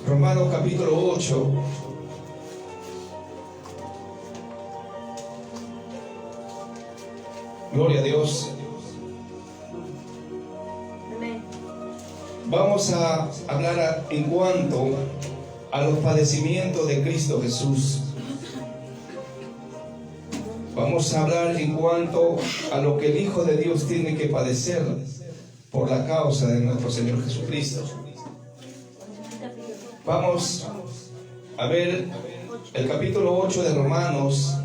Romanos capítulo 8. Gloria a Dios. Vamos a hablar en cuanto a los padecimientos de Cristo Jesús. Vamos a hablar en cuanto a lo que el Hijo de Dios tiene que padecer por la causa de nuestro Señor Jesucristo. Vamos a ver el capítulo 8 de Romanos.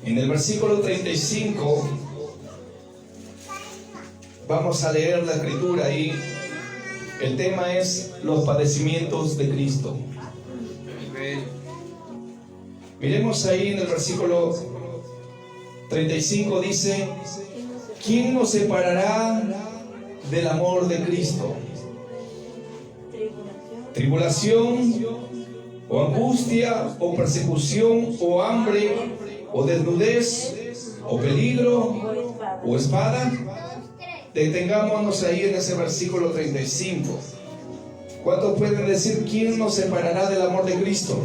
En el versículo 35 vamos a leer la escritura ahí. El tema es los padecimientos de Cristo. Miremos ahí en el versículo 35, dice: ¿quién nos separará del amor de Cristo? ¿Tribulación, o angustia, o persecución, o hambre, o desnudez, o peligro, o espada? Detengámonos ahí en ese versículo 35. ¿Cuántos pueden decir quién nos separará del amor de Cristo?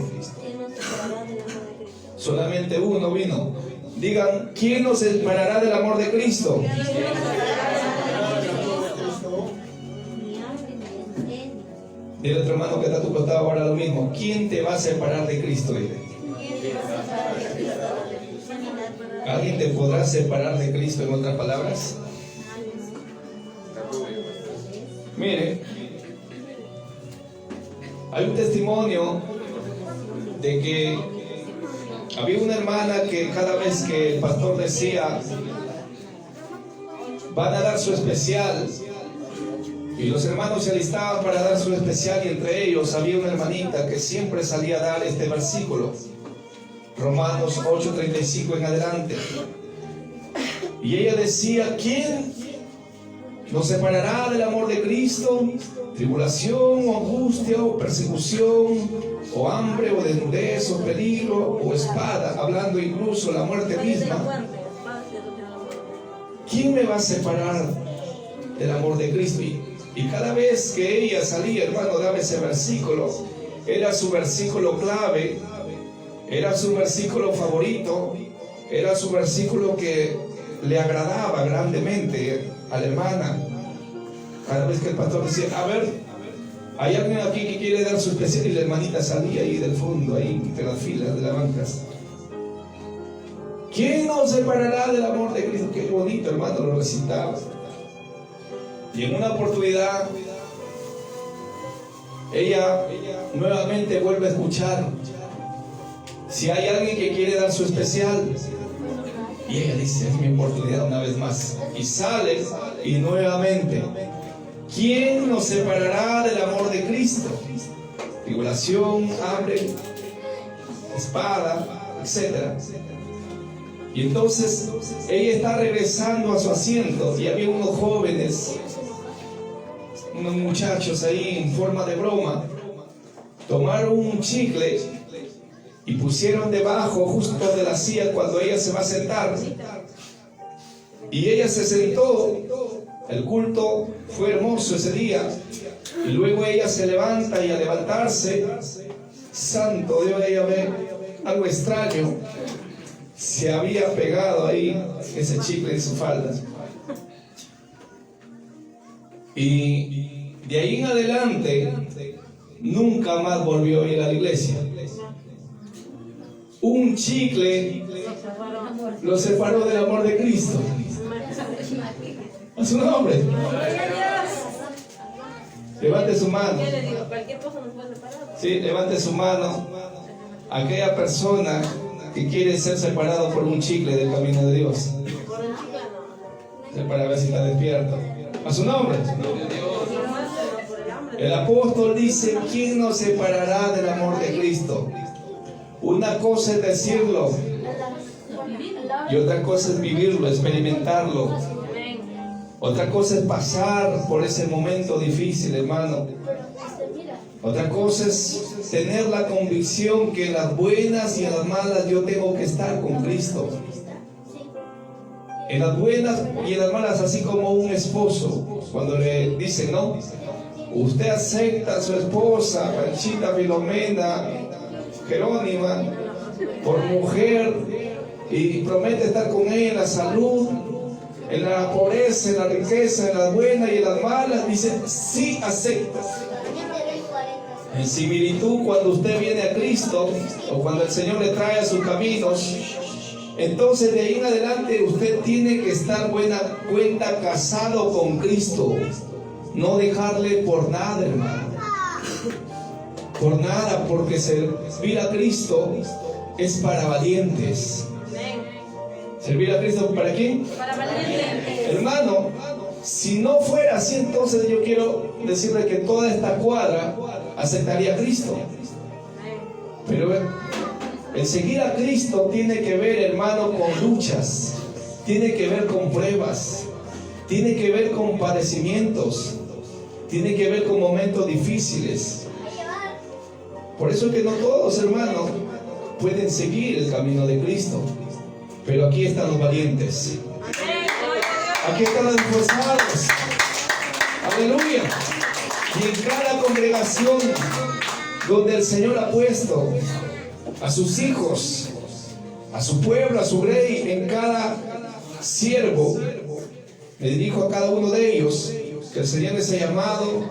Solamente uno vino. Digan, ¿quién nos separará del amor de Cristo? Dile a tu hermano que está a tu costado ahora lo mismo. ¿Quién te va a separar de Cristo? Dile. ¿Alguien te podrá separar de Cristo, en otras palabras? Mire, hay un testimonio de que había una hermana que cada vez que el pastor decía van a dar su especial, y los hermanos se alistaban para dar su especial, y entre ellos había una hermanita que siempre salía a dar este versículo, Romanos 8:35 en adelante, y ella decía: ¿quién nos separará del amor de Cristo? Tribulación, o angustia, o persecución, o hambre, o desnudez, o peligro, o espada, hablando incluso la muerte misma. ¿Quién me va a separar del amor de Cristo? Y cada vez que ella salía, hermano, daba ese versículo. Era su versículo clave, era su versículo favorito, era su versículo que le agradaba grandemente a la hermana. Cada vez que el pastor decía: a ver, hay alguien aquí que quiere dar su especial, y la hermanita salía ahí del fondo, ahí entre las filas de las bancas. ¿Quién nos separará del amor de Cristo? Qué bonito, hermano, lo recitaba. Y en una oportunidad ella nuevamente vuelve a escuchar: si hay alguien que quiere dar su especial. Y ella dice: es mi oportunidad una vez más. Y sale y nuevamente: ¿quién nos separará del amor de Cristo? Tribulación, hambre, espada, etc. Y entonces ella está regresando a su asiento, y había unos jóvenes, unos muchachos ahí en forma de broma. Tomaron un chicle y pusieron debajo justo de la silla cuando ella se va a sentar, y ella se sentó. El culto fue hermoso ese día, y luego ella se levanta, y al levantarse, santo Dios, ella ve algo extraño. Se había pegado ahí ese chicle en su falda, y de ahí en adelante nunca más volvió a ir a la iglesia. Un chicle lo separó del amor de Cristo. A su nombre. Levante su mano. Sí, levante su mano. Aquella persona que quiere ser separado por un chicle del camino de Dios. Para ver si está despierto. A su nombre. El apóstol dice: ¿quién nos separará del amor de Cristo? Una cosa es decirlo, y otra cosa es vivirlo, experimentarlo. Otra cosa es pasar por ese momento difícil, hermano. Otra cosa es tener la convicción que en las buenas y en las malas yo tengo que estar con Cristo. En las buenas y en las malas, así como un esposo cuando le dicen, no, usted acepta a su esposa, Panchita Filomena Jerónima, por mujer, y promete estar con ella en la salud, en la pobreza, en la riqueza, en las buenas y en las malas. Dice, sí acepta. En similitud, cuando usted viene a Cristo, o cuando el Señor le trae a sus caminos, entonces de ahí en adelante usted tiene que estar buena cuenta casado con Cristo. No dejarle por nada, hermano. Por nada, porque servir a Cristo es para valientes. ¿Servir a Cristo para quién? Para valientes. Hermano, si no fuera así, entonces yo quiero decirle que toda esta cuadra aceptaría a Cristo. Pero el seguir a Cristo tiene que ver, hermano, con luchas, tiene que ver con pruebas, tiene que ver con padecimientos, tiene que ver con momentos difíciles. Por eso es que no todos, hermanos, pueden seguir el camino de Cristo. Pero aquí están los valientes. Aquí están los esforzados. Aleluya. Y en cada congregación donde el Señor ha puesto a sus hijos, a su pueblo, a su rey, en cada siervo, me dirijo a cada uno de ellos, que el Señor les ha llamado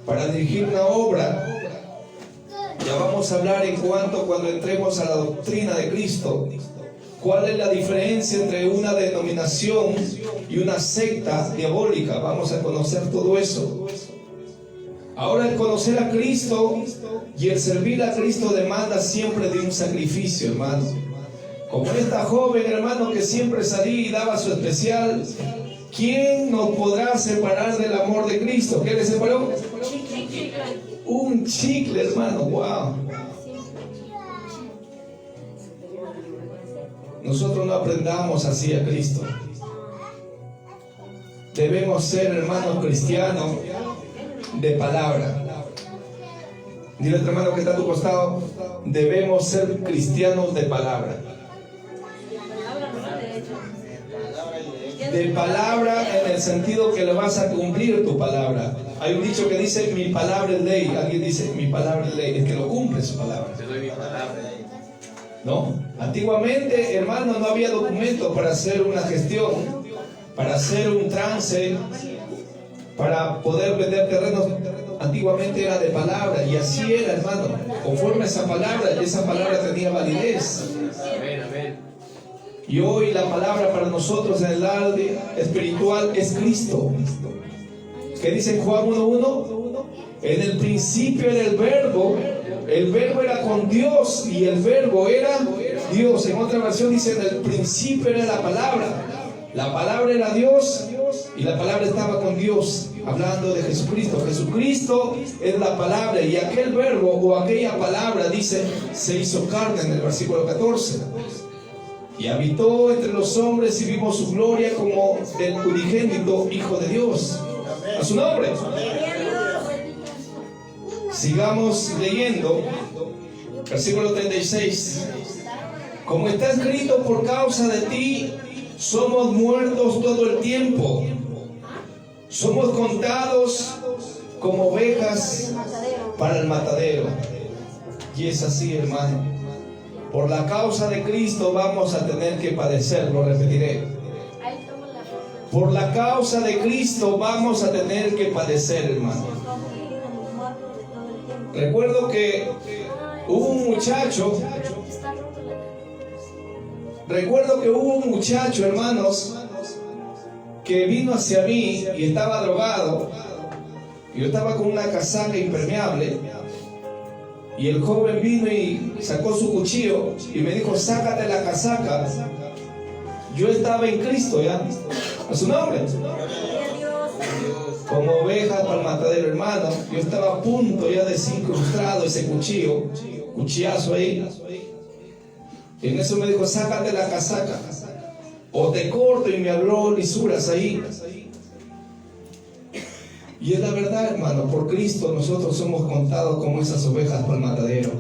para dirigir una obra. Ya vamos a hablar en cuanto cuando entremos a la doctrina de Cristo. ¿Cuál es la diferencia entre una denominación y una secta diabólica? Vamos a conocer todo eso. Ahora, el conocer a Cristo y el servir a Cristo demanda siempre de un sacrificio, hermano. Como esta joven, hermano, que siempre salía y daba su especial. ¿Quién nos podrá separar del amor de Cristo? ¿Qué le separó? Un chicle, hermano. Wow. Nosotros no aprendamos así a Cristo. Debemos ser, hermanos cristianos, de palabra. Dile a tu hermano que está a tu costado, debemos ser cristianos de palabra. De palabra en el sentido que le vas a cumplir tu palabra. Hay un dicho que dice, mi palabra es ley. Alguien dice, mi palabra es ley. Es que lo cumple su palabra. Te doy mi palabra. ¿No? Antiguamente, hermano, no había documentos para hacer una gestión, para hacer un trance, para poder vender terrenos. Antiguamente era de palabra, y así era, hermano, conforme a esa palabra tenía validez. Y hoy la palabra para nosotros en el área espiritual es Cristo. ¿Qué dice en Juan 1:1? En el principio era el verbo era con Dios y el verbo era Dios. En otra versión dice, en el principio era la palabra era Dios y la palabra estaba con Dios, hablando de Jesucristo. Jesucristo es la palabra, y aquel verbo o aquella palabra, dice, se hizo carne en el versículo 14 y habitó entre los hombres y vimos su gloria como del unigénito Hijo de Dios. A su nombre. Sigamos leyendo, versículo 36. Como está escrito, por causa de ti somos muertos todo el tiempo, somos contados como ovejas para el matadero. Y es así, hermano. Por la causa de Cristo vamos a tener que padecer, lo repetiré. Por la causa de Cristo vamos a tener que padecer, hermano. Recuerdo que hubo un muchacho, hermanos, que vino hacia mí y estaba drogado. Yo estaba con una casaca impermeable y el joven vino y sacó su cuchillo y me dijo, sácate la casaca. Yo estaba en Cristo ya, a su nombre, como oveja para el matadero, hermano. Yo estaba a punto ya de ser incrustado ese cuchillazo ahí. Y en eso me dijo, sácate la casaca o te corto, y me habló lisuras ahí. Y es la verdad, hermano, por Cristo nosotros somos contados como esas ovejas para el matadero.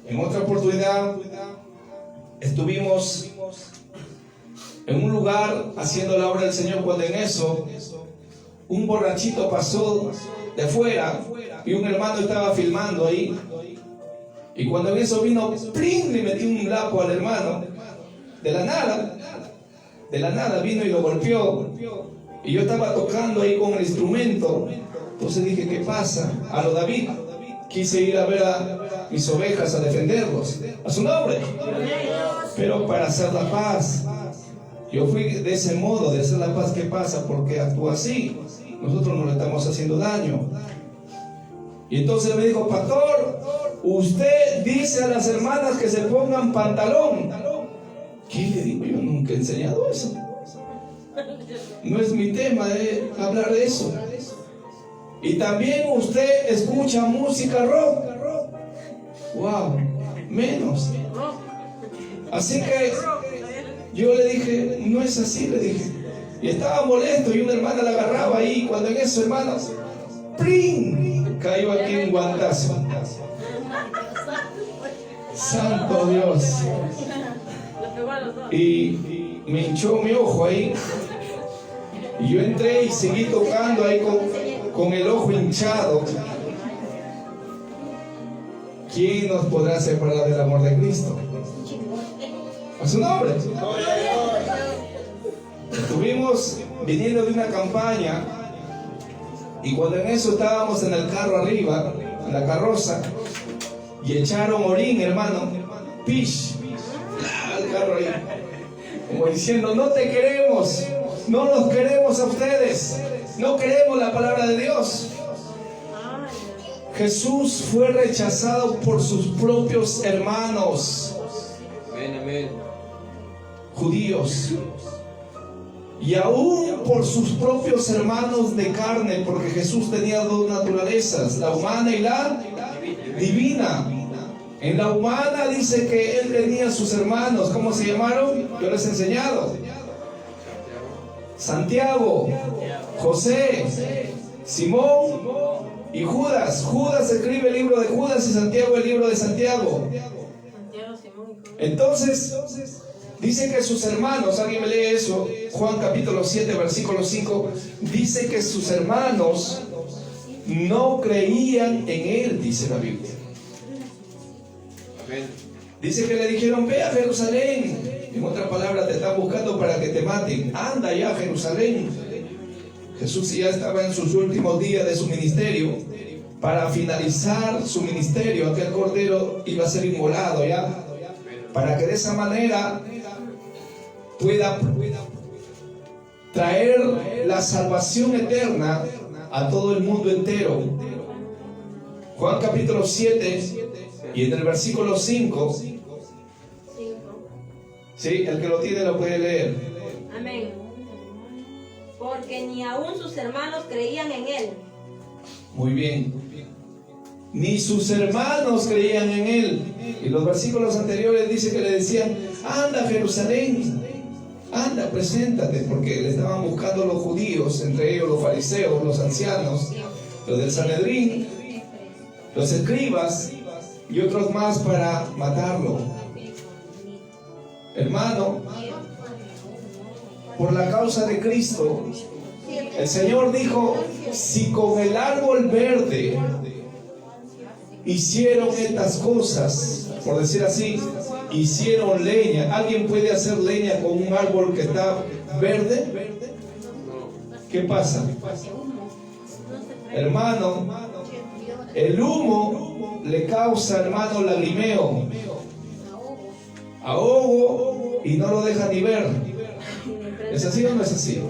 En otra oportunidad estuvimos en un lugar haciendo la obra del Señor, cuando en eso un borrachito pasó de afuera y un hermano estaba filmando ahí, y cuando en eso vino, ¡prim!, le metió un lapo al hermano, de la nada vino y lo golpeó, y yo estaba tocando ahí con el instrumento. Entonces dije, ¿qué pasa? A lo David, quise ir a ver a mis ovejas, a defenderlos, a su nombre, pero para hacer la paz. Yo fui de ese modo, de hacer la paz. ¿Qué pasa? Porque actúa así, nosotros no le estamos haciendo daño. Y entonces me dijo, pastor, usted dice a las hermanas que se pongan pantalón. ¿Qué le digo? Yo nunca he enseñado eso. No es mi tema hablar de eso. Y también usted escucha música rock. Wow, menos. Así que yo le dije, no es así, le dije. Y estaba molesto y una hermana la agarraba ahí. Cuando en eso, hermanos, ¡pring!, cayó aquí un guantazo. Santo Dios. Y me hinchó mi ojo ahí. Y yo entré y seguí tocando ahí con el ojo hinchado. ¿Quién nos podrá separar del amor de Cristo? A su nombre. Estuvimos viniendo de una campaña, y cuando en eso estábamos en el carro arriba, en la carroza, y echaron orín, hermano, pish, al carro ahí, como diciendo, no te queremos, no los queremos a ustedes, no queremos la palabra de Dios. Jesús fue rechazado por sus propios hermanos judíos, y aún por sus propios hermanos de carne, porque Jesús tenía dos naturalezas, la humana y la divina. En la humana dice que él tenía sus hermanos. ¿Cómo se llamaron? Yo les he enseñado: Santiago, José, Simón y Judas. Judas escribe el libro de Judas y Santiago el libro de Santiago. Entonces dice que sus hermanos, alguien me lee eso, Juan capítulo 7 versículo 5, dice que sus hermanos no creían en él, dice la Biblia. Dice que le dijeron, ve a Jerusalén. En otra palabra, te están buscando para que te maten. Anda ya a Jerusalén. Jesús ya estaba en sus últimos días de su ministerio. Para finalizar su ministerio, aquel cordero iba a ser inmolado ya, para que de esa manera pueda traer la salvación eterna a todo el mundo entero. Juan capítulo 7 y en el versículo 5, sí, el que lo tiene lo puede leer. Amén. Porque ni aún sus hermanos creían en él. Muy bien. Ni sus hermanos creían en él. Y los versículos anteriores dice que le decían, anda a Jerusalén, anda, preséntate, porque le estaban buscando los judíos, entre ellos los fariseos, los ancianos, los del Sanedrín, los escribas y otros más para matarlo. Hermano, por la causa de Cristo, el Señor dijo, si con el árbol verde hicieron estas cosas, por decir así, hicieron leña. ¿Alguien puede hacer leña con un árbol que está verde? ¿Qué pasa? Hermano, el humo le causa, hermano, lagrimeo, ahogo, y no lo deja ni ver. ¿Es así o no es así?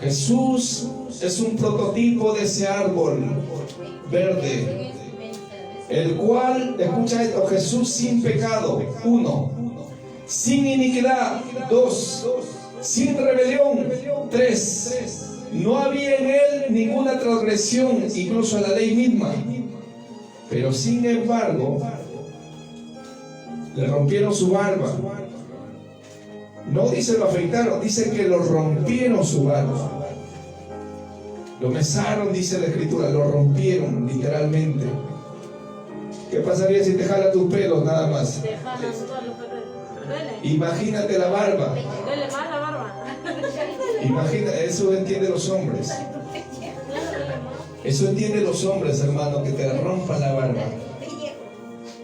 Jesús es un prototipo de ese árbol verde, el cual, escucha esto, Jesús sin pecado, 1, sin iniquidad, 2, sin rebelión, 3, no había en él ninguna transgresión, incluso a la ley misma, pero sin embargo le rompieron su barba. No dice lo afeitaron, dice que lo rompieron su barba. Lo mesaron, dice la escritura, lo rompieron literalmente. ¿Qué pasaría si te jala tus pelos nada más? Duele. Imagínate la barba. Duele más la barba. Imagina, eso entienden los hombres. Eso entienden los hombres, hermano, que te rompan la barba.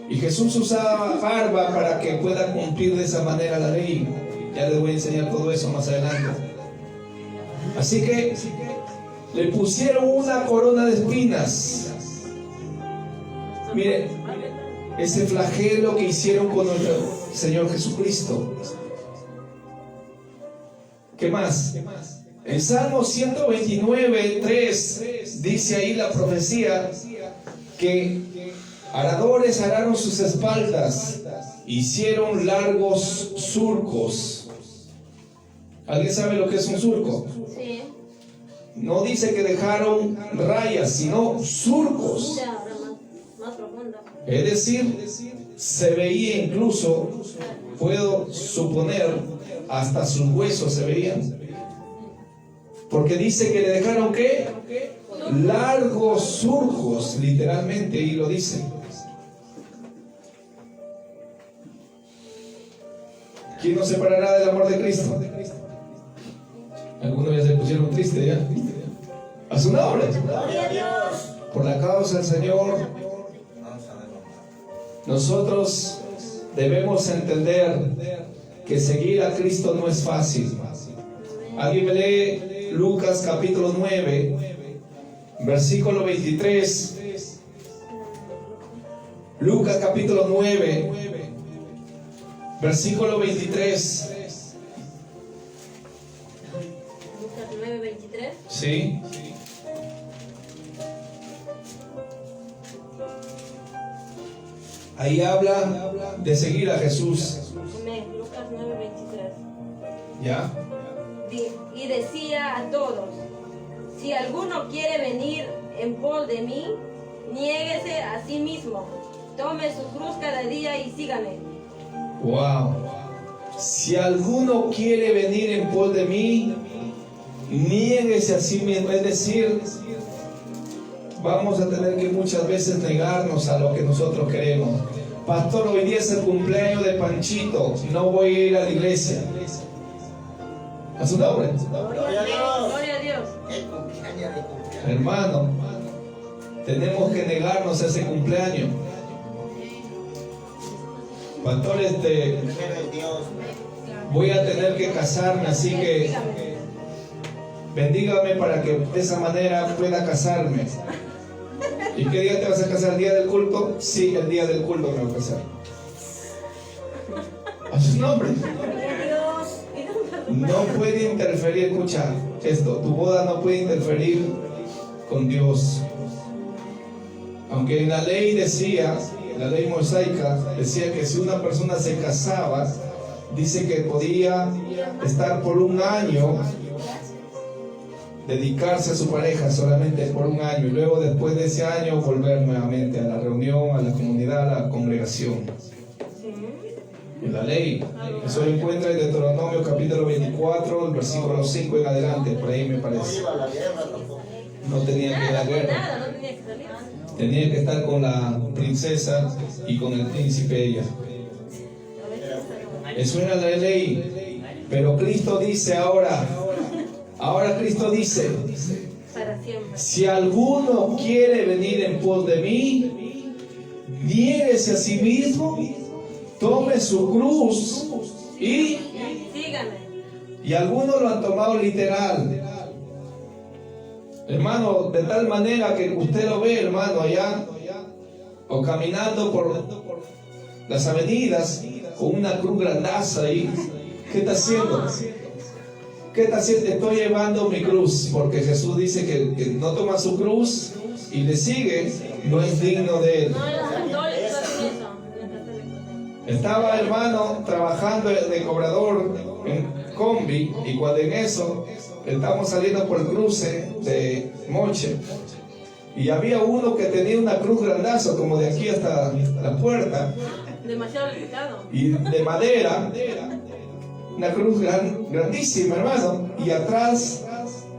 Y Jesús usaba barba para que pueda cumplir de esa manera la ley. Ya les voy a enseñar todo eso más adelante. Así que le pusieron una corona de espinas. Mire, ese flagelo que hicieron con nuestro Señor Jesucristo. ¿Qué más? En Salmo 129:3 dice ahí la profecía que aradores araron sus espaldas, hicieron largos surcos. ¿Alguien sabe lo que es un surco? Sí. No dice que dejaron rayas, sino surcos. Ya, más profunda. Es decir, se veía incluso, puedo suponer, hasta sus huesos se veían. Porque dice que le dejaron ¿qué? Largos surcos, literalmente, y lo dice. ¿Quién nos separará del amor de Cristo? Algunos ya se pusieron tristes ya. A su nombre. Por la causa del Señor, nosotros debemos entender que seguir a Cristo no es fácil. Alguien me lee Lucas capítulo 9, versículo 23. Lucas capítulo 9, versículo 23. Lucas 9:23. Sí. Ahí habla de seguir a Jesús. Amén. Lucas 9:23. ¿Ya? Y decía a todos: si alguno quiere venir en pos de mí, niéguese a sí mismo, tome su cruz cada día y sígame. Wow. Si alguno quiere venir en pos de mí, niéguese a sí mismo. Es decir, vamos a tener que muchas veces negarnos a lo que nosotros queremos. Pastor, hoy día es el cumpleaños de Panchito, no voy a ir a la iglesia. ¿A su nombre? Gloria a Dios. Hermano, tenemos que negarnos a ese cumpleaños. Pastor, voy a tener que casarme, así que bendígame para que de esa manera pueda casarme. ¿Y qué día te vas a casar? ¿El día del culto? Sí, el día del culto me voy a casar. A su nombre. No puede interferir, escucha esto, tu boda no puede interferir con Dios. Aunque en la ley decía, la ley mosaica decía que si una persona se casaba, dice que podía estar por un año, dedicarse a su pareja solamente por un año, y luego después de ese año volver nuevamente a la reunión, a la comunidad, a la congregación. En la ley, eso lo encuentra en Deuteronomio capítulo 24, el versículo 5 en adelante, por ahí me parece. No tenía que ir a la guerra, No tenía que salir. tenía que estar con la princesa y con el príncipe ella. Eso era la ley. Pero Cristo dice ahora Cristo dice, Para siempre. si alguno quiere venir en pos de mí, niéguese a sí mismo, tome su cruz y Sígame. algunos lo han tomado literal. Hermano, de tal manera que usted lo ve, hermano, allá, o caminando por las avenidas, con una cruz grandaza ahí. ¿Qué está haciendo? ¿Qué está haciendo? Estoy llevando mi cruz, porque Jesús dice que no toma su cruz y le sigue, no es digno de él. No, los católicos hacen eso. Estaba, hermano, trabajando de cobrador en combi, y cuando en eso estamos saliendo por el cruce de Moche, y había uno que tenía una cruz grandazo como de aquí hasta la puerta, Demasiado delicado. y de madera, una cruz grandísima, hermano, y atrás,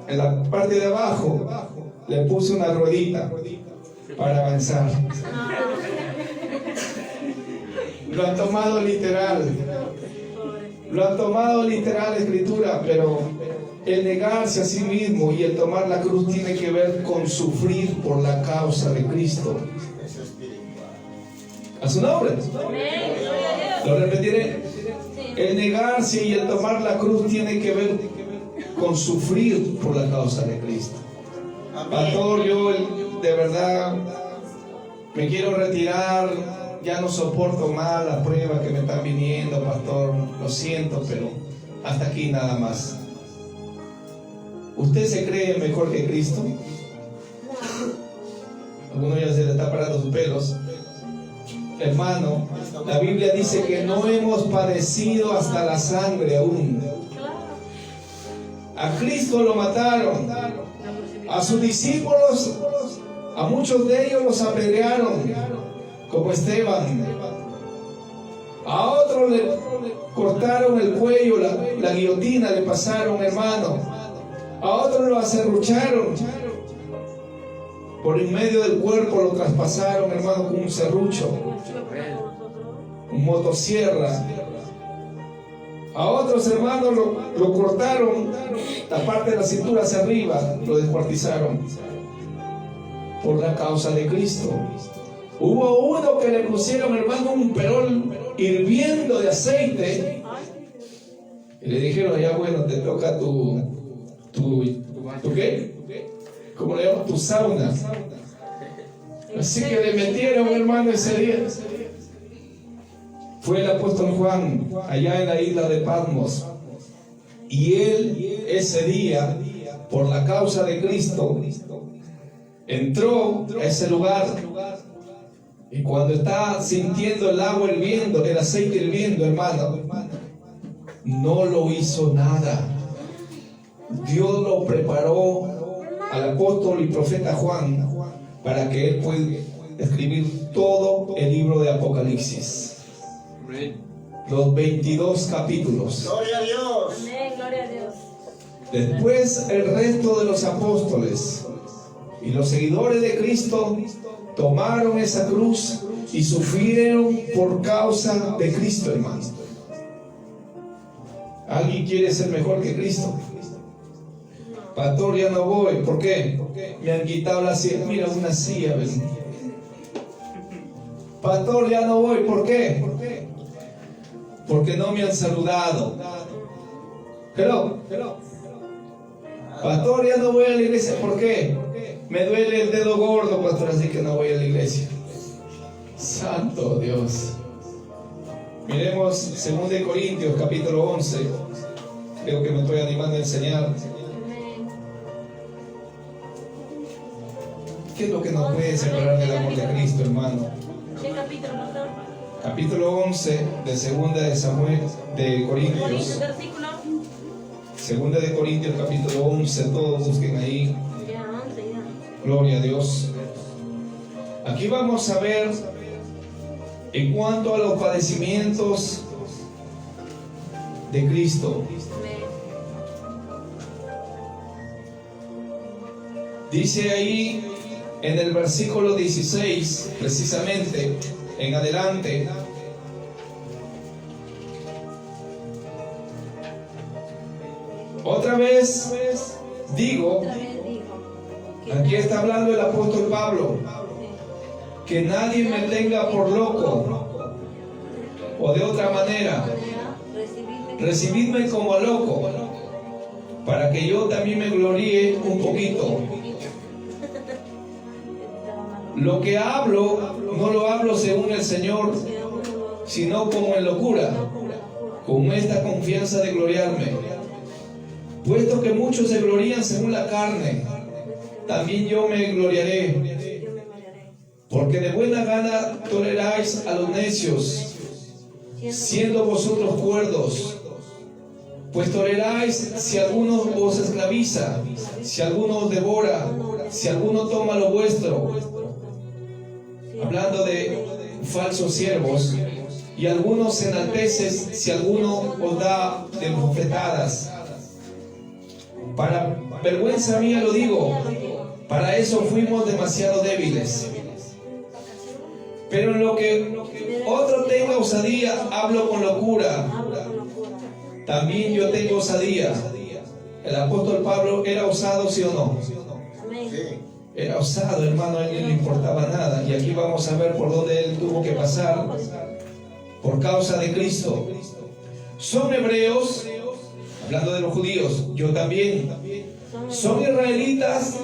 en la parte de abajo, le puse una ruedita para avanzar. Lo han tomado literal. lo han tomado literal la escritura, pero el negarse a sí mismo y el tomar la cruz tiene que ver con sufrir por la causa de Cristo. A su nombre. Amén. Gloria a Dios. Lo repetiré. Sí. El negarse y el tomar la cruz tiene que ver con sufrir por la causa de Cristo. Pastor, yo de verdad me quiero retirar, ya no soporto más las pruebas que me están viniendo, pastor, lo siento, pero hasta aquí nada más. ¿Usted se cree mejor que Cristo? Algunos ya se le está parando sus pelos. Hermano, la Biblia dice que no hemos padecido hasta la sangre aún. A Cristo lo mataron, a sus discípulos, a muchos de ellos los apedrearon, como Esteban. A otros le cortaron el cuello, la guillotina le pasaron, hermano. A otros lo aserrucharon. Por en medio del cuerpo lo traspasaron, hermano, con un serrucho, un motosierra. A otros hermanos lo cortaron, la parte de la cintura hacia arriba, lo descuartizaron por la causa de Cristo. Hubo uno que le pusieron, hermano, un perol hirviendo de aceite y le dijeron, ya bueno, te toca tu ¿qué? ¿Cómo le llaman? Tu sauna. Así que le metieron, hermano, ese día. Fue el apóstol Juan allá en la isla de Patmos, y él ese día, por la causa de Cristo, entró a ese lugar, y cuando está sintiendo el agua hirviendo, el aceite hirviendo, hermano, no lo hizo nada. Dios lo preparó al apóstol y profeta Juan para que él pueda escribir todo el libro de Apocalipsis. Los 22 capítulos. Gloria a Dios. Amén. Gloria a Dios. Después el resto de los apóstoles y los seguidores de Cristo tomaron esa cruz y sufrieron por causa de Cristo, hermano. ¿Alguien quiere ser mejor que Cristo? Pastor, ya no voy. ¿Por qué? Me han quitado la silla. Mira, una silla, ven. Pastor, ya no voy. ¿Por qué? Porque no me han saludado. Hello. Pastor, ya no voy a la iglesia. ¿Por qué? Me duele el dedo gordo, pastor, así que no voy a la iglesia. Santo Dios. Miremos 2 Corintios capítulo 11. Creo que me estoy animando a enseñar. ¿Qué es lo que nos puede separar del amor de Cristo, hermano? ¿Qué capítulo, pastor? Capítulo 11 de Segunda de Samuel, de Corintios. Versículo. Segunda de Corintios, capítulo 11, todos busquen ahí. Ya, 11, ya. Gloria a Dios. Aquí vamos a ver en cuanto a los padecimientos de Cristo. Amén. Dice ahí en el versículo 16, precisamente, en adelante: otra vez digo, Otra vez dijo que aquí está hablando el apóstol Pablo, que nadie me tenga por loco, o de otra manera, recibidme como loco, para que yo también me gloríe un poquito. Lo que hablo, no lo hablo según el Señor, sino como en locura, con esta confianza de gloriarme. Puesto que muchos se glorían según la carne, también yo me gloriaré. Porque de buena gana toleráis a los necios, siendo vosotros cuerdos. Pues toleráis si alguno os esclaviza, si alguno os devora, si alguno toma lo vuestro. Hablando de falsos siervos, y algunos enalteces si alguno os da de bofetadas. Para vergüenza mía lo digo, para eso fuimos demasiado débiles. Pero en lo que otro tenga osadía, hablo con locura, también yo tengo osadía. El apóstol Pablo era osado, ¿sí o no? Amén. Era osado, hermano, a él no le importaba nada. Y aquí vamos a ver por dónde él tuvo que pasar por causa de Cristo. Son hebreos, hablando de los judíos, yo también. Son israelitas,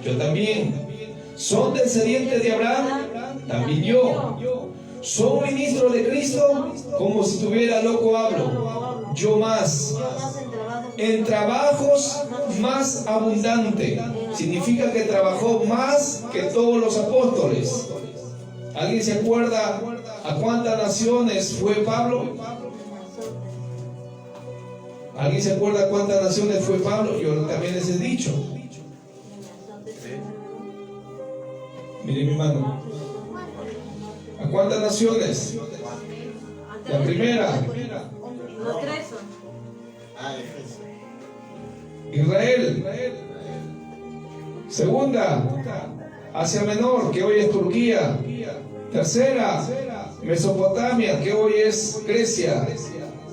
yo también. Son descendientes de Abraham, también yo. Son ministros de Cristo, como si estuviera loco hablo, yo más. En trabajos más abundante. Significa que trabajó más que todos los apóstoles. ¿Alguien se acuerda a cuántas naciones fue Pablo? ¿Alguien se acuerda a cuántas naciones fue Pablo? Yo también les he dicho. Mire mi mano. ¿A cuántas naciones? La primera. Los tres son. Israel. Segunda, Asia Menor, que hoy es Turquía. Tercera, Mesopotamia, que hoy es Grecia.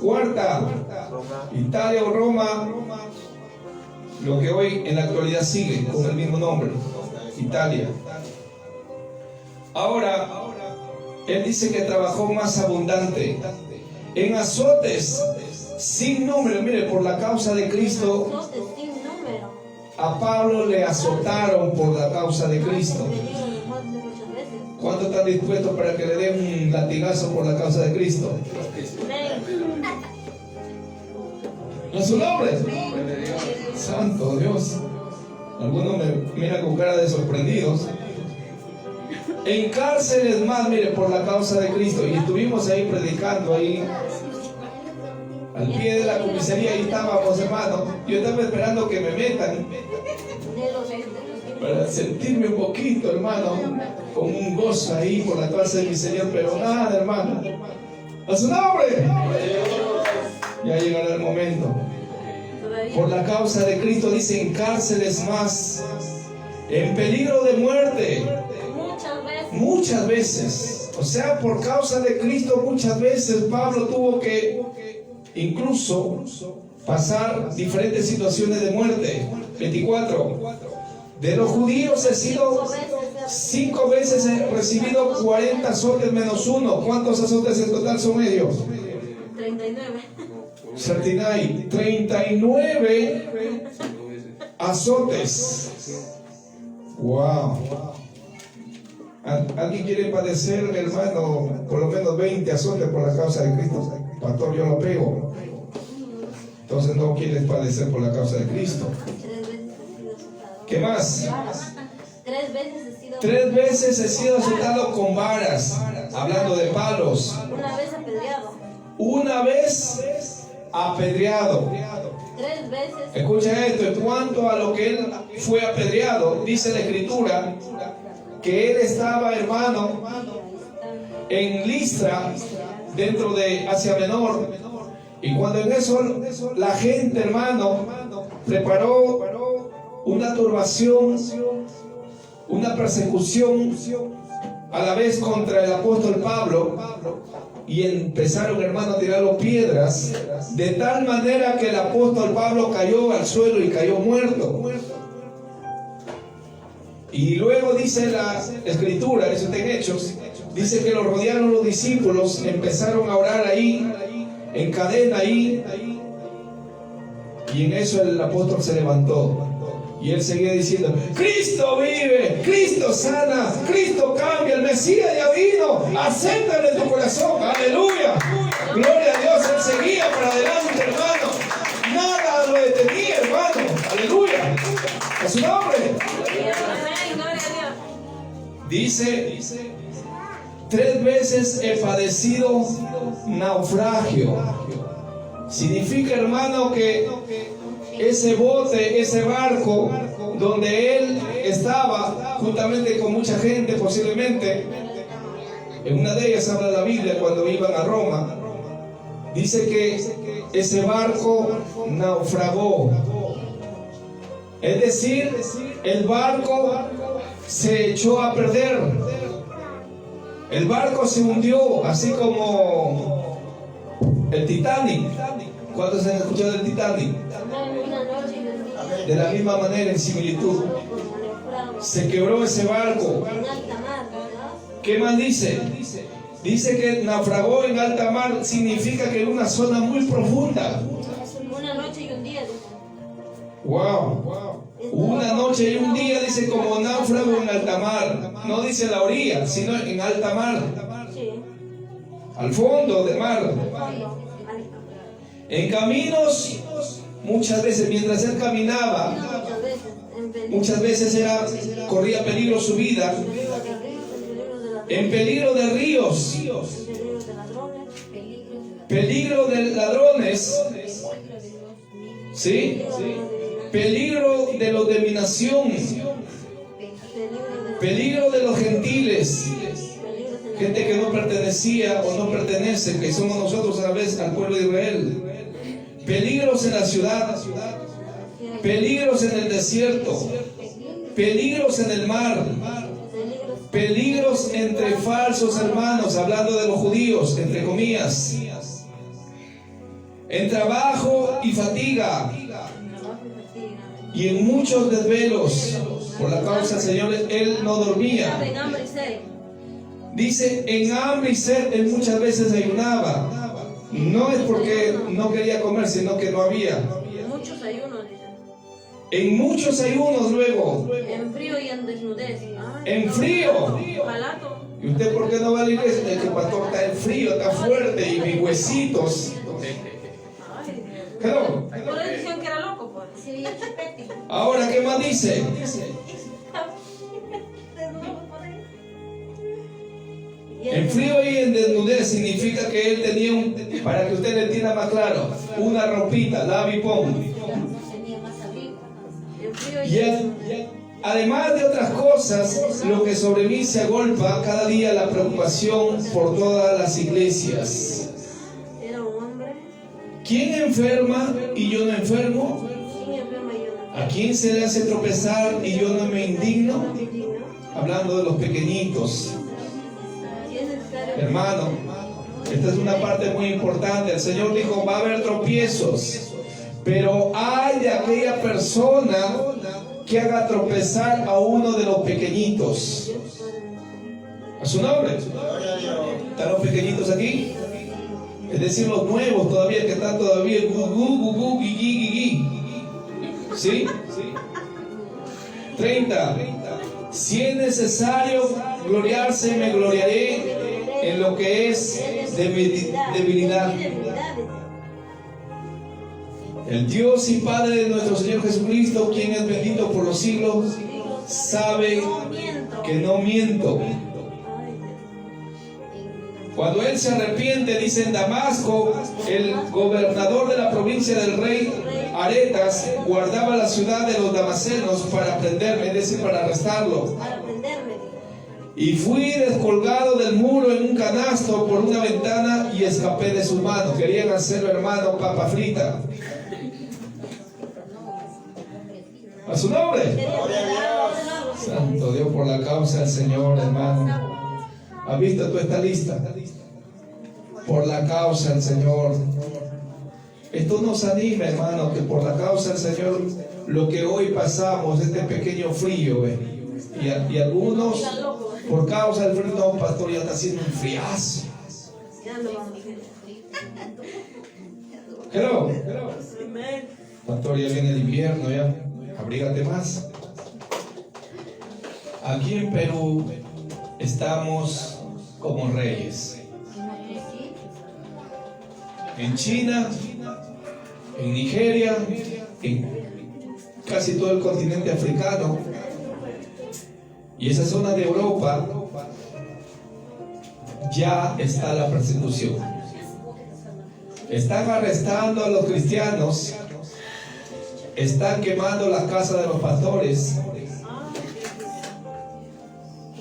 Cuarta, Italia o Roma, lo que hoy en la actualidad sigue con el mismo nombre, Italia. Ahora, él dice que trabajó más abundante en azotes sin número. Mire, por la causa de Cristo, Azotes sin número. a Pablo le azotaron por la causa de Cristo. Muchas veces. ¿Cuánto están dispuestos para que le den un latigazo por la causa de Cristo? Amén. ¿A su nombre? Santo Dios. Algunos me miran con cara de sorprendidos. En cárceles más, mire, por la causa de Cristo. Y estuvimos ahí predicando ahí al pie de la comisaría. Ahí estábamos, hermano. Yo estaba esperando que me metan para sentirme un poquito, hermano, con un gozo ahí por la causa de mi Señor. Pero nada, hermano. ¡A su nombre! Ya llegará el momento. Por la causa de Cristo, dice, en cárceles más, en peligro de muerte. Muchas veces. O sea, por causa de Cristo, muchas veces Pablo tuvo que incluso pasar diferentes situaciones de muerte. 24. De los judíos he sido 5 veces, he recibido 40 azotes menos 1. ¿Cuántos azotes en total son ellos? 39. 39 azotes. Wow. ¿Alguien quiere padecer, hermano, por lo menos 20 azotes por la causa de Cristo? Pastor, yo lo pego. Entonces no quieres padecer por la causa de Cristo. 3 veces he sido azotado. ¿Qué más? 3 veces he sido 3 veces he sido azotado con varas. Hablando de palos. Una vez apedreado. Una vez apedreado. 3 veces. Escucha esto, en cuanto a lo que él fue apedreado, dice la Escritura que él estaba, hermano, en Listra, dentro de Asia Menor, y cuando en eso la gente, hermano, preparó una turbación, una persecución a la vez contra el apóstol Pablo, y empezaron, hermano, a tirarle piedras, de tal manera que el apóstol Pablo cayó al suelo y cayó muerto. Y luego dice la Escritura, eso está en Hechos, dice que lo rodearon los discípulos, empezaron a orar ahí, en cadena ahí, y en eso el apóstol se levantó. Y él seguía diciendo, Cristo vive, Cristo sana, Cristo cambia, el Mesías ya vino, acéptalo en tu corazón, aleluya, gloria a Dios. Él seguía para adelante, hermano, nada lo detenía, hermano, aleluya, a su nombre. Dice, 3 veces he padecido naufragio. Significa, hermano, que ese bote, ese barco donde él estaba, juntamente con mucha gente posiblemente, en una de ellas habla la Biblia cuando iban a Roma, dice que ese barco naufragó. Es decir, el barco se echó a perder. El barco se hundió, así como el Titanic. ¿Cuántos han escuchado del Titanic? Una noche y un día. De la misma manera, en similitud, se quebró ese barco. En alta mar, ¿verdad? ¿Qué más dice? Dice que naufragó en alta mar, significa que en una zona muy profunda. Una noche y un día. Dice. Wow. Una noche y un día, dice, como náufrago en alta mar. No dice la orilla, sino en alta mar. Sí. Al fondo del mar. Fondo. En caminos, muchas veces, mientras él caminaba, Muchas veces. muchas veces corría peligro su vida. En peligro de ríos, peligro de ladrones, ¿sí? Peligro de los de mi nación, peligro de los gentiles, gente que no pertenecía o no pertenece, que somos nosotros a la vez al pueblo de Israel. Peligros en la ciudad, peligros en el desierto, peligros en el mar, peligros entre falsos hermanos, hablando de los judíos, entre comillas, en trabajo y fatiga, y en muchos desvelos. Por la causa del Señor, él no dormía. Dice, en hambre y sed, él muchas veces ayunaba. No es porque no quería comer, sino que no había. Muchos ayunos, dice. En muchos ayunos luego. En frío y en desnudez. En frío. Palato. ¿Y usted por qué no va a la iglesia? Es que el pastor está en frío, está fuerte y mis huesitos. Hello. Por eso decían que era loco, pues. Ahora, ¿qué más dice? En frío y en desnudez significa que él tenía para que usted le entienda más claro, una ropita, lava y pon. Y además de otras cosas, lo que sobre mí se agolpa cada día la preocupación por todas las iglesias. Era un hombre. ¿Quién enferma y yo no enfermo? ¿A quién se le hace tropezar y yo no me indigno? Hablando de los pequeñitos. Hermano, esta es una parte muy importante. El Señor dijo, va a haber tropiezos, pero hay de aquella persona que haga tropezar a uno de los pequeñitos. ¿A su nombre? ¿Están los pequeñitos aquí? Es decir, los nuevos todavía, que están todavía gugú, guigui. ¿Sí? 30. Si es necesario gloriarse, me gloriaré en lo que es debilidad. El Dios y Padre de nuestro Señor Jesucristo, quien es bendito por los siglos, sabe que no miento. Cuando él se arrepiente, dice en Damasco, el gobernador de la provincia del rey Aretas guardaba la ciudad de los damasenos para prenderme, es decir, para arrestarlo. Y fui descolgado del muro en un canasto por una ventana y escapé de sus manos. Querían hacerlo, hermano, papa frita. ¿A su nombre? Santo Dios, por la causa del Señor, hermano. ¿Has visto tú esta lista? Por la causa del Señor. Esto nos anima, hermano, que por la causa del Señor, lo que hoy pasamos, este pequeño frío, y algunos, por causa del frío, no, pastor, ya está haciendo un friazo. Hello. Pastor, ya viene el invierno, ya. Abrígate más. Aquí en Perú estamos como reyes. En China, en Nigeria, en casi todo el continente africano y esa zona de Europa ya está la persecución. Están arrestando a los cristianos, están quemando las casas de los pastores.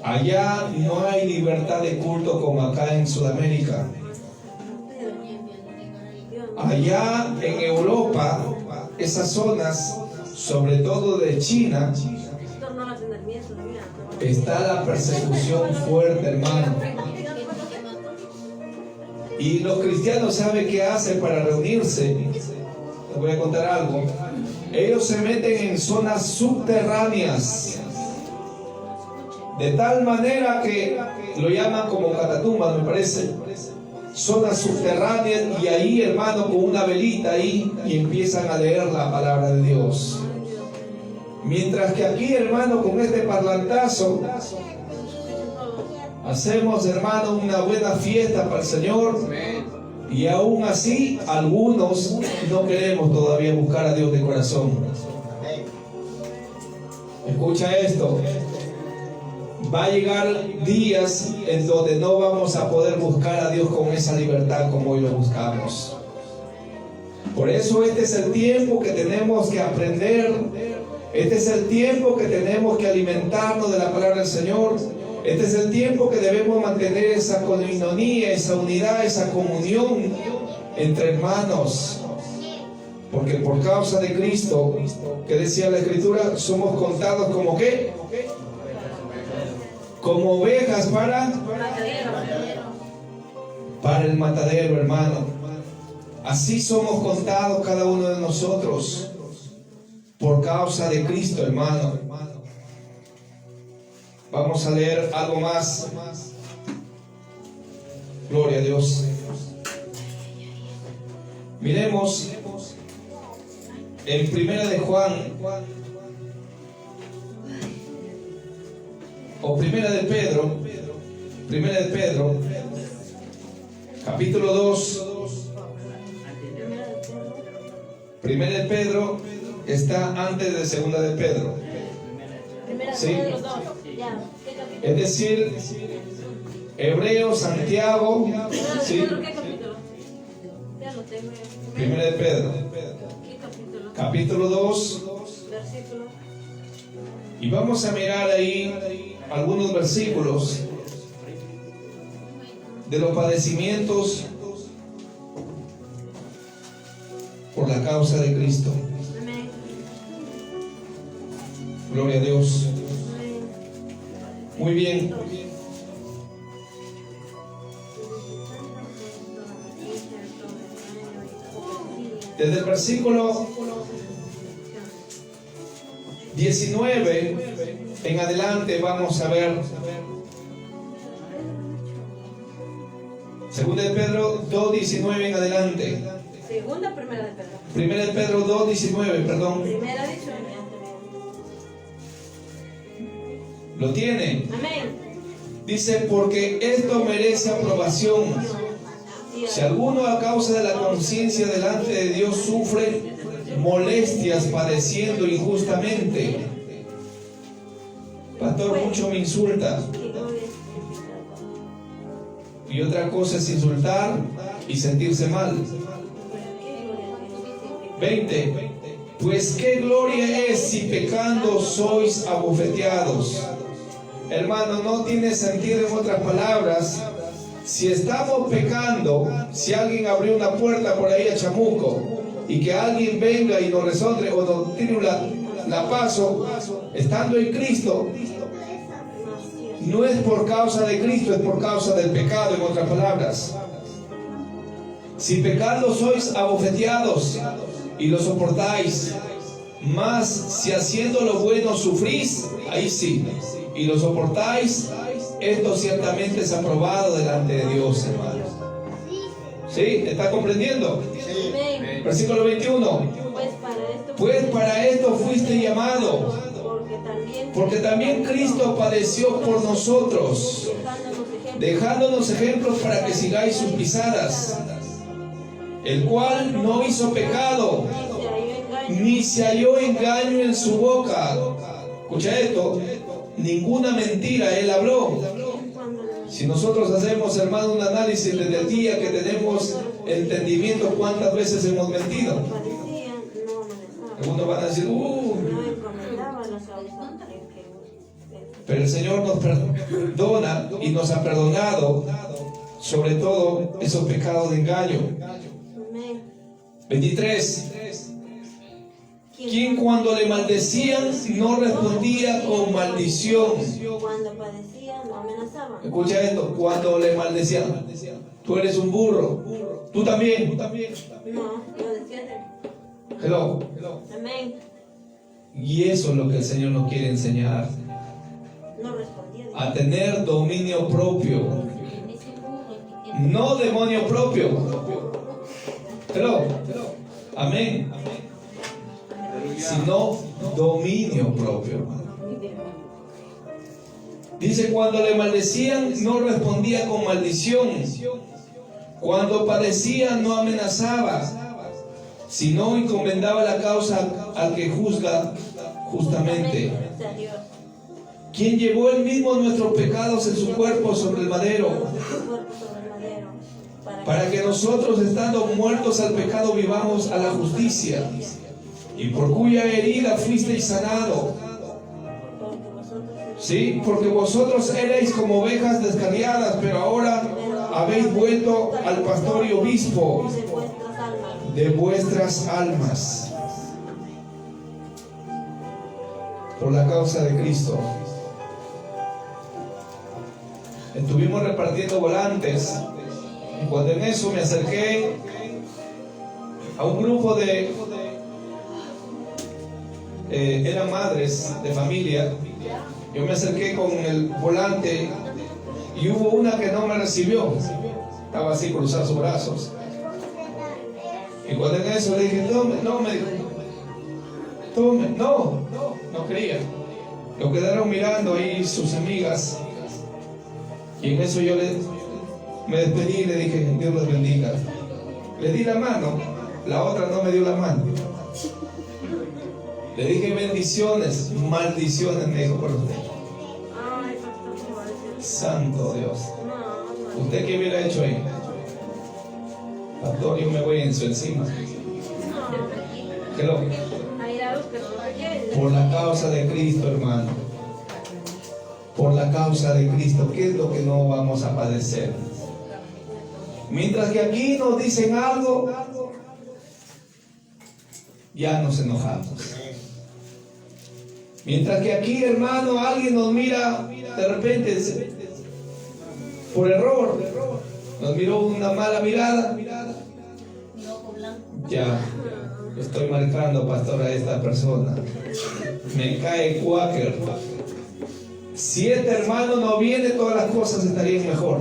Allá no hay libertad de culto como acá en Sudamérica. Allá en Europa, esas zonas, sobre todo de China, está la persecución fuerte, hermano. Y los cristianos saben qué hacen para reunirse. Les voy a contar algo. Ellos se meten en zonas subterráneas, de tal manera que lo llaman como catatumbas, me parece, zonas subterráneas, y ahí, hermano, con una velita ahí, y empiezan a leer la palabra de Dios. Mientras que aquí, hermano, con este parlantazo hacemos, hermano, una buena fiesta para el Señor, y aún así algunos no queremos todavía buscar a Dios de corazón. Escucha esto. Va a llegar días en donde no vamos a poder buscar a Dios con esa libertad como hoy lo buscamos. Por eso este es el tiempo que tenemos que aprender. Este es el tiempo que tenemos que alimentarnos de la palabra del Señor. Este es el tiempo que debemos mantener esa coinonía, esa unidad, esa comunión entre hermanos. Porque por causa de Cristo, que decía la Escritura, somos contados como ¿qué? Como ovejas para el matadero, hermano. Así somos contados cada uno de nosotros por causa de Cristo, hermano. Vamos a leer algo más. Gloria a Dios. Miremos en Primera de Juan, o Primera de Pedro, capítulo 2. Primera de Pedro está antes de Segunda de Pedro. ¿Sí? Es decir, Hebreo, Santiago, ¿sí? Primera de Pedro, capítulo 2. Y vamos a mirar ahí algunos versículos de los padecimientos por la causa de Cristo. Gloria a Dios. Muy bien. Desde el versículo 19 en adelante vamos a ver. Segunda de Pedro 2:19 en adelante. Segunda, primera de Pedro. Primera de Pedro 2:19, perdón. Primera de ¿Lo tiene? Amén. Dice, porque esto merece aprobación. Si alguno a causa de la conciencia delante de Dios sufre molestias padeciendo injustamente. Pastor, mucho me insulta. Y otra cosa es insultar y sentirse mal. 20. Pues qué gloria es si pecando sois abofeteados. Hermano, no tiene sentido, en otras palabras, si estamos pecando, si alguien abrió una puerta por ahí a chamuco y que alguien venga y nos resolve o nos tire la paso, estando en Cristo, no es por causa de Cristo, es por causa del pecado, en otras palabras. Si pecando sois abofeteados y lo soportáis, mas si haciendo lo bueno sufrís, ahí sí, y lo soportáis, esto ciertamente es aprobado delante de Dios, hermanos. ¿Sí? ¿Está comprendiendo? Sí. Versículo 21. Pues para esto fuiste llamado, porque también Cristo padeció por nosotros, dejándonos ejemplos para que sigáis sus pisadas, el cual no hizo pecado, ni se halló engaño en su boca. Escucha esto, ninguna mentira él habló. Si nosotros hacemos, hermano, un análisis desde el día que tenemos entendimiento, ¿cuántas veces hemos mentido? Algunos van a decir, pero el Señor nos perdona y nos ha perdonado, sobre todo esos pecados de engaño. 23. Quien cuando le maldecían no respondía con maldición. Cuando padecían no amenazaban. Escucha esto, cuando le maldecían. Tú eres un burro. Tú también. No, lo defienden. Hello. Amén. Y eso es lo que el Señor nos quiere enseñar. No respondía. A tener dominio propio. No demonio propio. Hello. Amén. Sino dominio propio, hermano. Dice, cuando le maldecían, no respondía con maldición. Cuando padecía, no amenazaba, sino encomendaba la causa al que juzga justamente. Quien llevó él mismo nuestros pecados en su cuerpo sobre el madero, para que nosotros, estando muertos al pecado, vivamos a la justicia, y por cuya herida fuisteis sanado. Sí, porque vosotros erais como ovejas descarriadas, pero ahora habéis vuelto al pastor y obispo de vuestras almas. Por la causa de Cristo. Estuvimos repartiendo volantes, y cuando en eso me acerqué a un grupo de eran madres de familia. Yo me acerqué con el volante y hubo una que no me recibió. Estaba así, cruzando sus brazos. Y cuando en eso le dije, tome, no, me dijo, tome, no quería. Lo quedaron mirando ahí sus amigas. Y en eso yo me despedí y le dije, Dios los bendiga. Le di la mano, la otra no me dio la mano. Le dije bendiciones, maldiciones, me dijo por usted. Santo Dios. ¿Usted qué hubiera hecho ahí? Pastor, yo me voy en su encima. Hello. Por la causa de Cristo, hermano. Por la causa de Cristo, ¿qué es lo que no vamos a padecer? Mientras que aquí nos dicen algo, ya nos enojamos. Mientras que aquí, hermano, alguien nos mira de repente por error, nos miró una mala mirada, ya estoy marcando, pastor, a esta persona. Me cae cuáquer. Si este hermano no viene, todas las cosas estarían mejor.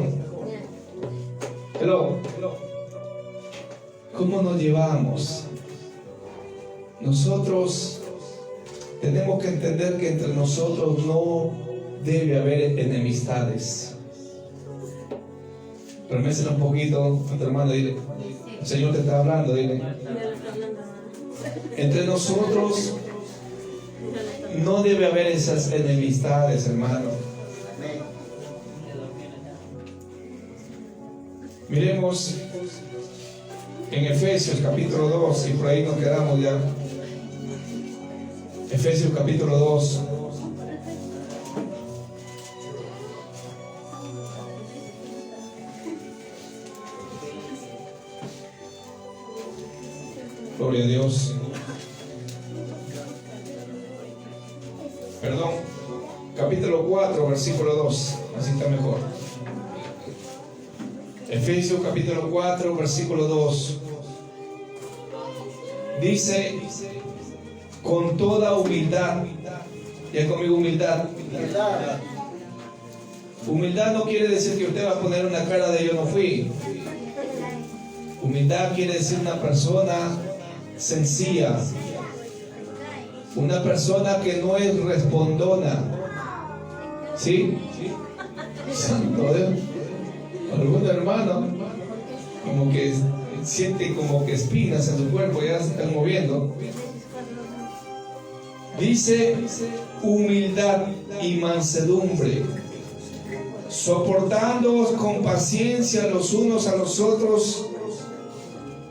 Hello. ¿Cómo nos llevamos? Nosotros tenemos que entender que entre nosotros no debe haber enemistades. Remésela un poquito a tu hermano, dile, el Señor te está hablando, dile. Entre nosotros no debe haber esas enemistades, hermano. Miremos en Efesios capítulo 2, y por ahí nos quedamos ya. Efesios capítulo 2. Gloria a Dios. Perdón, capítulo 4, versículo 2. Así está mejor. Efesios capítulo 4, versículo 2. Dice, con toda humildad. Ya conmigo, humildad. Humildad no quiere decir que usted va a poner una cara de yo no fui. Humildad quiere decir una persona sencilla, una persona que no es respondona. ¿Sí? Santo Dios. Algún hermano como que siente como que espinas en su cuerpo, ya se están moviendo. Dice humildad y mansedumbre, soportándoos con paciencia los unos a los otros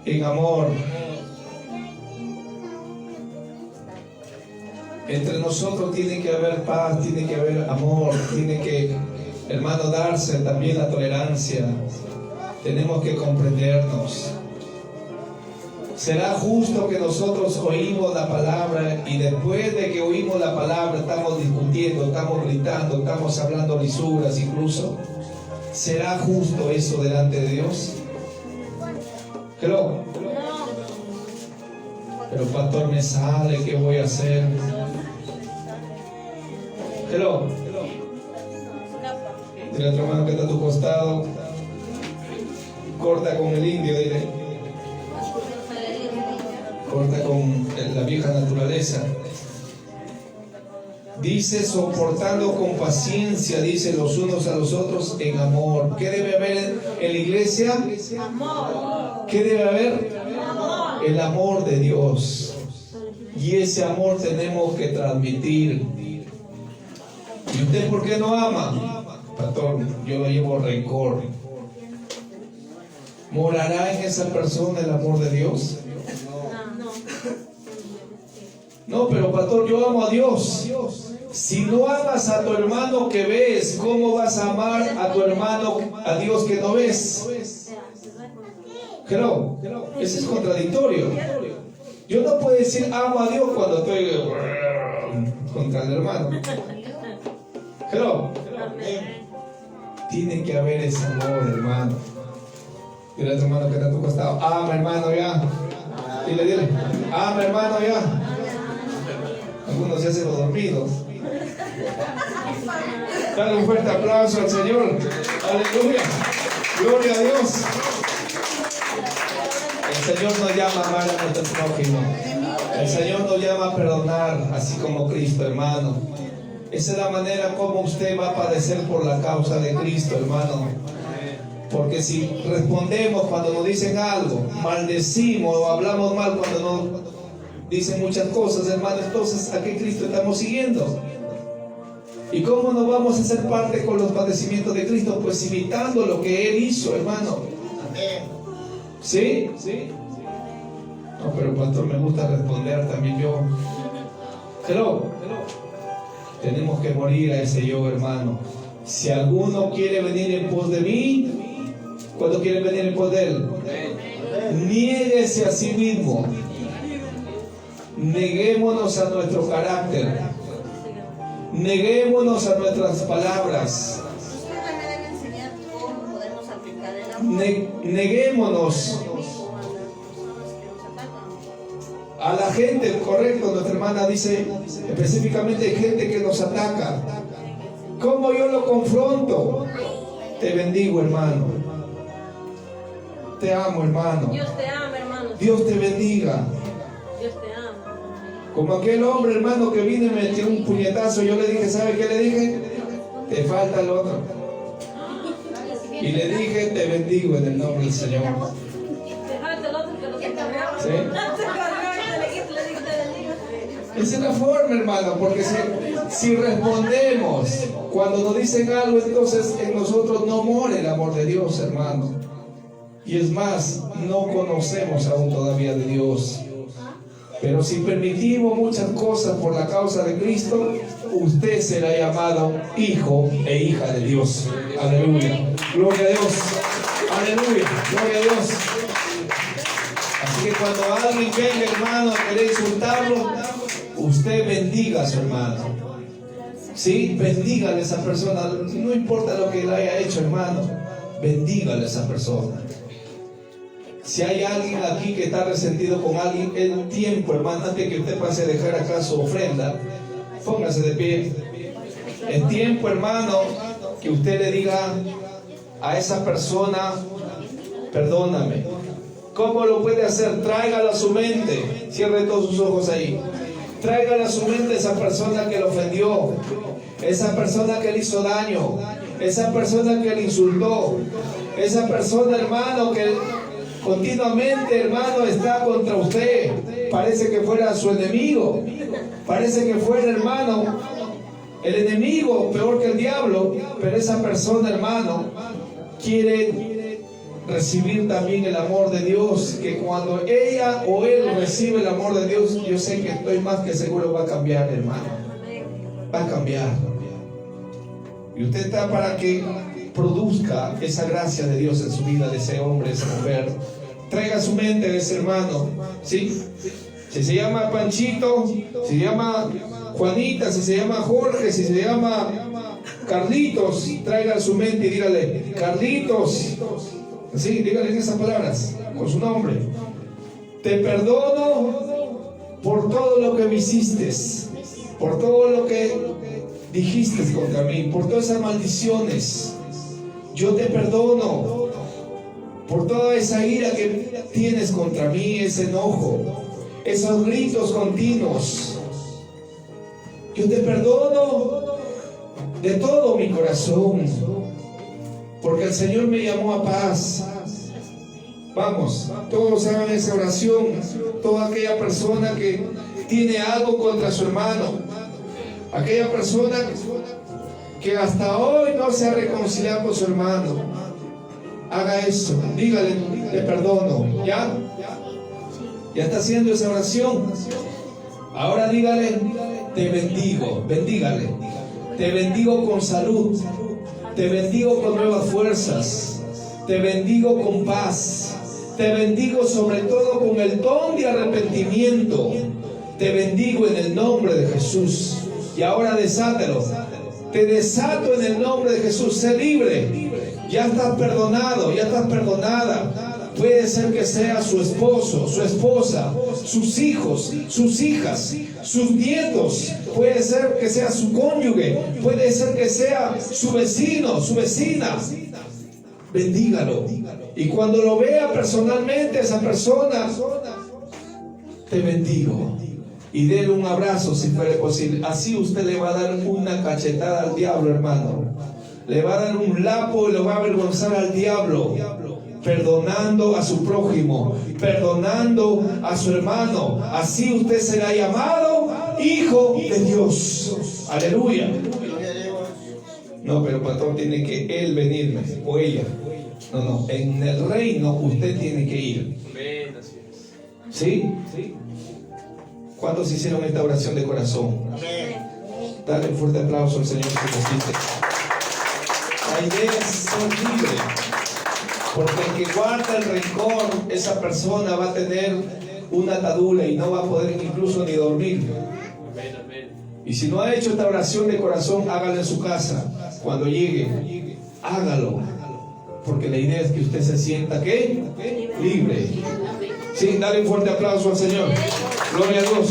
en amor. Entre nosotros tiene que haber paz, tiene que haber amor, tiene que, hermano, darse también la tolerancia. Tenemos que comprendernos. ¿Será justo que nosotros oímos la palabra y después de que oímos la palabra estamos discutiendo, estamos gritando, estamos hablando lisuras incluso? ¿Será justo eso delante de Dios? Hello. Pero pastor, me sale, ¿qué voy a hacer? Hello. Dile a tu hermano que está a tu costado. Corta con el indio, dile. Corta con la vieja naturaleza. Dice, soportando con paciencia, dice, los unos a los otros en amor. ¿Qué debe haber en la iglesia? Amor. ¿Qué debe haber? Amor. El amor de Dios. Y ese amor tenemos que transmitir. ¿Y usted por qué no ama? Pastor, yo lo llevo rencor. ¿Morará en esa persona el amor de Dios? No, pero pastor, yo amo a Dios. Si no amas a tu hermano que ves, ¿cómo vas a amar a tu hermano, a Dios que no ves? Hello. Eso es contradictorio. Yo no puedo decir amo a Dios cuando estoy contra el hermano. Hello. Tiene que haber ese amor, hermano. Dile a tu hermano que está a tu costado, ama, hermano, ya. Dile, ama, hermano, ya. Algunos se hacen los dormidos. Dale un fuerte aplauso al Señor. Aleluya. Gloria a Dios. El Señor nos llama a amar a nuestro prójimo. El Señor nos llama a perdonar, así como Cristo, hermano. Esa es la manera como usted va a padecer por la causa de Cristo, hermano. Porque si respondemos cuando nos dicen algo, maldecimos o hablamos mal cuando nos dicen muchas cosas, hermano, entonces ¿a qué Cristo estamos siguiendo? ¿Y cómo nos vamos a hacer parte con los padecimientos de Cristo? Pues imitando lo que Él hizo, hermano. ¿Sí? No, pero pastor, me gusta responder también yo. Hello. Tenemos que morir a ese yo, hermano. Si alguno quiere venir en pos de mí, ¿cuándo quiere venir en pos de Él? Niéguese a sí mismo. Neguémonos a nuestro carácter. Neguémonos a nuestras palabras. Usted me debe enseñar cómo podemos aplicar el amor. Neguémonos a la gente, correcto. Nuestra hermana dice específicamente hay gente que nos ataca. ¿Cómo yo lo confronto? Te bendigo, hermano. Te amo, hermano. Dios te ama, hermano. Dios te bendiga. Dios te ama. Como aquel hombre, hermano, que vino y me metió un puñetazo. Yo le dije, ¿sabe qué le dije? Te falta el otro. Y le dije, te bendigo en el nombre del Señor. Te falta el otro que lo que cargaba. ¿Sí? Le dije, te bendigo. Esa es la forma, hermano, porque si respondemos cuando nos dicen algo, entonces en nosotros no mora el amor de Dios, hermano. Y es más, no conocemos aún todavía de Dios. Pero si permitimos muchas cosas por la causa de Cristo, usted será llamado hijo e hija de Dios. Aleluya. Gloria a Dios. Aleluya. Gloria a Dios. Así que cuando alguien venga, hermano, a querer insultarlo, usted bendiga a su hermano. ¿Sí? Bendígale a esa persona. No importa lo que le haya hecho, hermano. Bendígale a esa persona. Si hay alguien aquí que está resentido con alguien, el tiempo, hermano, antes que usted pase a dejar acá su ofrenda, póngase de pie. El tiempo, hermano, que usted le diga a esa persona, perdóname. ¿Cómo lo puede hacer? Tráigalo a su mente. Cierre todos sus ojos ahí. Tráigalo a su mente esa persona que le ofendió, esa persona que le hizo daño, esa persona que le insultó, esa persona, hermano, que continuamente, hermano, está contra usted. Parece que fuera su enemigo. Parece que fuera, hermano, el enemigo peor que el diablo. Pero esa persona, hermano, quiere recibir también el amor de Dios. Que cuando ella o él recibe el amor de Dios, yo sé que estoy más que seguro va a cambiar, hermano. Va a cambiar. Y usted está para que produzca esa gracia de Dios en su vida, de ese hombre, esa mujer. Traiga a su mente de ese hermano, ¿sí? Si se llama Panchito, si se llama Juanita, si se llama Jorge, si se llama Carlitos, traiga a su mente y dígale, Carlitos, sí, dígale en esas palabras, con su nombre. Te perdono por todo lo que me hiciste, por todo lo que dijiste contra mí, por todas esas maldiciones. Yo te perdono por toda esa ira que tienes contra mí, ese enojo, esos gritos continuos. Yo te perdono de todo mi corazón, porque el Señor me llamó a paz. Vamos, todos hagan esa oración. Toda aquella persona que tiene algo contra su hermano, aquella persona que hasta hoy no se ha reconciliado con su hermano, haga eso, dígale, te perdono. ¿Ya? ¿Ya está haciendo esa oración? Ahora dígale, te bendigo, bendígale. Te bendigo con salud, te bendigo con nuevas fuerzas, te bendigo con paz, te bendigo sobre todo con el don de arrepentimiento. Te bendigo en el nombre de Jesús. Y ahora desátelo. Te desato en el nombre de Jesús. Sé libre. Ya estás perdonado, ya estás perdonada. Puede ser que sea su esposo, su esposa, sus hijos, sus hijas, sus nietos. Puede ser que sea su cónyuge. Puede ser que sea su vecino, su vecina. Bendígalo. Y cuando lo vea personalmente esa persona, te bendigo. Y déle un abrazo si fuera posible. Así usted le va a dar una cachetada al diablo, hermano. Le va a dar un lapo y lo va a avergonzar al diablo. Perdonando a su prójimo, perdonando a su hermano. Así usted será llamado hijo de Dios. Aleluya. No, pero pastor, tiene que él venirme o ella. No, en el reino usted tiene que ir. ¿Sí? ¿Cuántos hicieron esta oración de corazón? Dale un fuerte aplauso al Señor que nos dice. La idea es ser libre. Porque el que guarda el rencor, esa persona va a tener una atadura y no va a poder incluso ni dormir. Y si no ha hecho esta oración de corazón, hágalo en su casa. Cuando llegue, hágalo. Porque la idea es que usted se sienta, ¿qué? Libre. Sí, dale un fuerte aplauso al Señor. Gloria a Dios.